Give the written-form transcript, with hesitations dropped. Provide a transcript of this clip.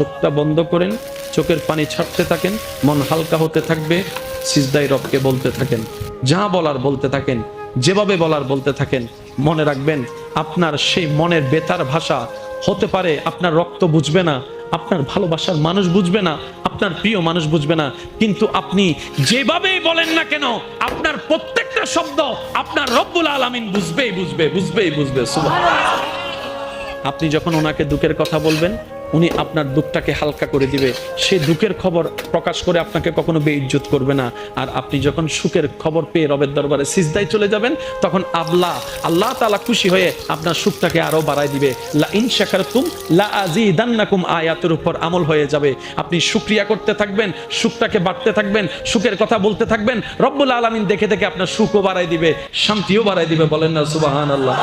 চোখটা বন্ধ করেন, চোখের পানি ছাড়তে থাকেন, মন হালকা হতে থাকবে, সিজদায় রবকে বলতে থাকেন, যা বলার বলতে থাকেন, যেভাবে বলার বলতে থাকেন। মনে রাখবেন আপনার সেই মনের বেতার ভাষা হতে পারে আপনার রক্ত বুঝবে না, আপনার ভালোবাসার মানুষ বুঝবে না, আপনার প্রিয় মানুষ বুঝবে না, কিন্তু আপনি যেভাবেই বলেন না কেন আপনার প্রত্যেকটা শব্দ আপনার রব্বুল আলামিন বুঝবেই বুঝবে। সুবহানাল্লাহ। আপনি যখন ওনাকে দুঃখের কথা বলবেন, উনি আপনার দুঃখটাকে হালকা করে দিবে। সে দুঃখের খবর প্রকাশ করে আপনাকে কখনো বেইজ্জত করবে না। আর আপনি যখন সুখের খবর পেয়ে রবের দরবারে সিজদায় চলে যাবেন, তখন আল্লাহ তাআলা খুশি হয়ে আপনার সুখটাকে আরো বাড়ায় দিবে। লা ইন শাকারতুম লা আযীদান্নাকুম, আয়াতের উপর আমল হয়ে যাবে। আপনি শুকরিয়া করতে থাকবেন, সুখটাকে বাড়তে থাকবেন, সুখের কথা বলতে থাকবেন। রব্বুল আলামিন দেখে দেখে আপনার সুখও বাড়ায় দিবে, শান্তিও বাড়ায় দিবে। বলেন না সুবহানাল্লাহ।